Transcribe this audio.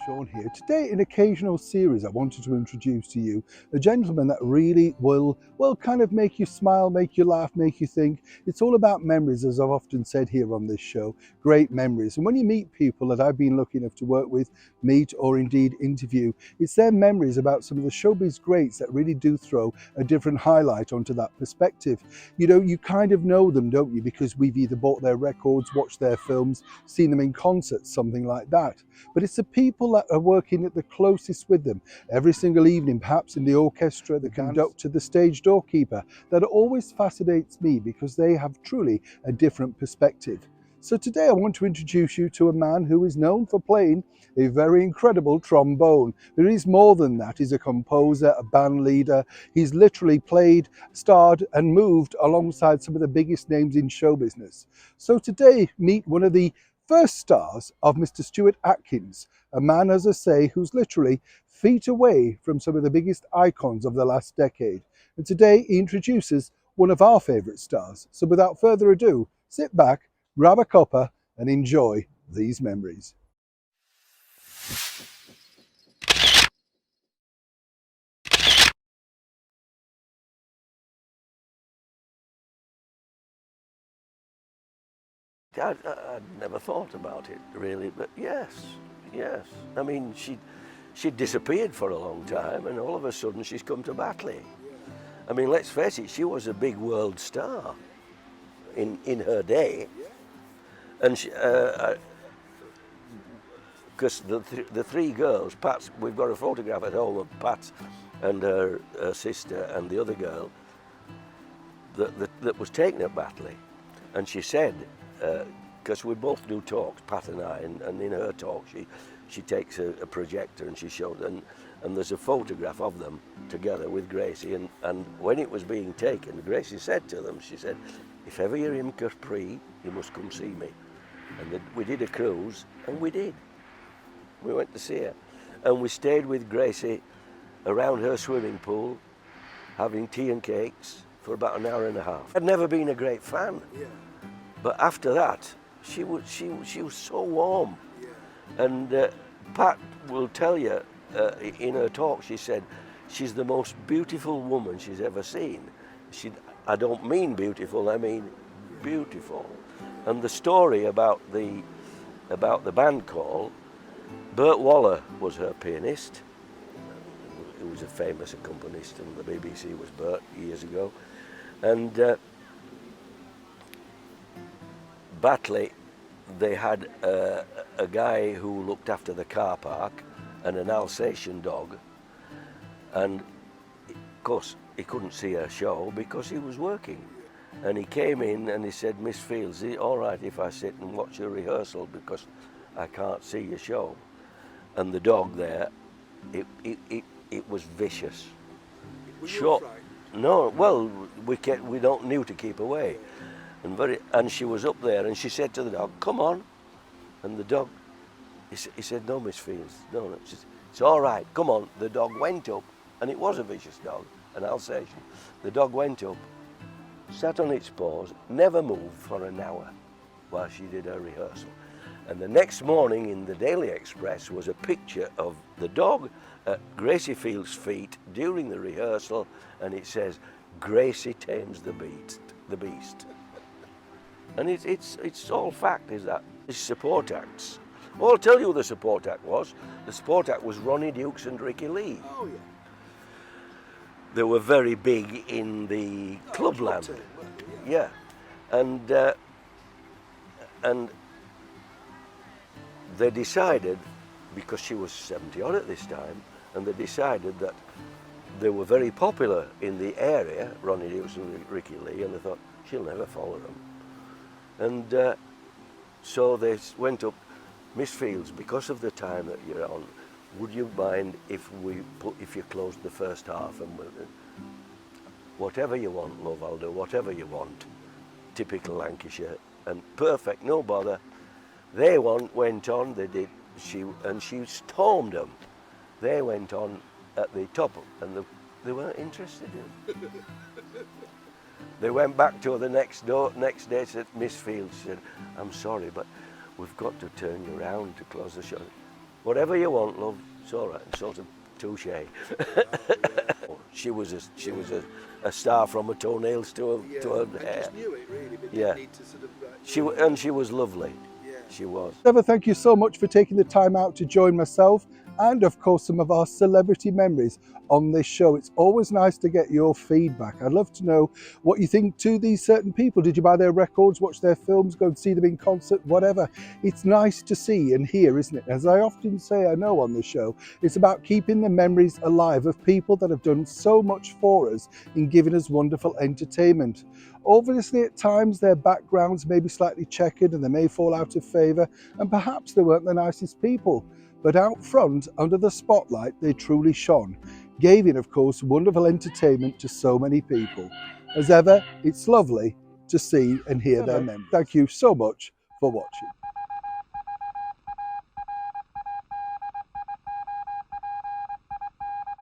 Sean here. Today, in occasional series, I wanted to introduce to you a gentleman that really will, kind of make you smile, make you laugh, make you think. It's all about memories, as I've often said here on this show, great memories. And when you meet people that I've been lucky enough to work with, meet, or indeed interview, it's their memories about some of the showbiz greats that really do throw a different highlight onto that perspective. You know, you kind of know them, don't you? Because we've either bought their records, watched their films, seen them in concerts, something like that. But it's the people that are working at the closest with them every single evening, perhaps in the orchestra, the conductor, the stage doorkeeper, that always fascinates me because they have truly a different perspective. So today I want to introduce you to a man who is known for playing a very incredible trombone. But he's more than that. He's a composer, a band leader. He's literally played, starred and moved alongside some of the biggest names in show business. So today, meet one of the first stars of Mr. Stuart Atkins, a man, as I say, who's literally feet away from some of the biggest icons of the last decade. And today he introduces one of our favourite stars. So without further ado, sit back, grab a cuppa and enjoy these memories. I'd never thought about it really, but yes. I mean, she'd disappeared for a long time, and all of a sudden she's come to Batley. I mean, let's face it, she was a big world star in her day, and because the three girls, Pat's, we've got a photograph at home of Pat and her sister and the other girl that was taken at Batley, and she said, because we both do talks, Pat and I, and in her talk she takes a projector and she showed, and there's a photograph of them together with Gracie, and when it was being taken, Gracie said to them, she said, if ever you're in Capri, you must come see me. And we did a cruise, and we did. We went to see her, and we stayed with Gracie around her swimming pool, having tea and cakes for about an hour and a half. I'd never been a great fan. Yeah. But after that, she was so warm. Yeah. And Pat will tell you in her talk, she said, she's the most beautiful woman she's ever seen. I don't mean beautiful, I mean beautiful. And the story about the band call, Bert Waller was her pianist. He was a famous accompanist on the BBC, was Bert years ago. And Batley, they had a guy who looked after the car park and an Alsatian dog, and of course he couldn't see her show because he was working. And he came in and he said, Miss Fields, is it all right if I sit and watch your rehearsal because I can't see your show? And the dog there, it was vicious. Sure. No, well, we don't knew to keep away. And she was up there, and she said to the dog, come on. And the dog, he said, no, Miss Fields, no. She said, it's all right, come on. The dog went up, and it was a vicious dog, an Alsatian. The dog went up, sat on its paws, never moved for an hour while she did her rehearsal. And the next morning in the Daily Express was a picture of the dog at Gracie Fields' feet during the rehearsal, and it says, Gracie tames the beast. And it's all fact, is that. It's support acts. Well, I'll tell you who the support act was. The support act was Ronnie Dukes and Ricky Lee. Oh, yeah. They were very big in the clubland. Yeah. And they decided, because she was 70 odd at this time, and they decided that they were very popular in the area, Ronnie Dukes and Ricky Lee, and they thought, she'll never follow them. And so they went up, Miss Fields, because of the time that you're on, would you mind if you closed the first half and whatever you want, love, I'll do whatever you want. Typical Lancashire, and perfect, no bother. They went on, they did, she stormed them. They went on at the top, and they weren't interested in it. They went back to her the next day, said, Miss Fields said, I'm sorry, but we've got to turn you around to close the show. Whatever you want, love. It's all right. Sort of touche. She was a star from her toenails to her hair. just knew it really, but Yeah. need to sort of. She was lovely. She was. Trevor, thank you so much for taking the time out to join myself and of course some of our celebrity memories on this show. It's always nice to get your feedback. I'd love to know what you think to these certain people. Did you buy their records, watch their films, go and see them in concert, whatever? It's nice to see and hear, isn't it? As I often say, I know on the show, it's about keeping the memories alive of people that have done so much for us in giving us wonderful entertainment. Obviously, at times their backgrounds may be slightly checkered and they may fall out of favour, and perhaps they weren't the nicest people. But out front, under the spotlight, they truly shone, giving, of course, wonderful entertainment to so many people. As ever, it's lovely to see and hear their memories. Thank you so much for watching.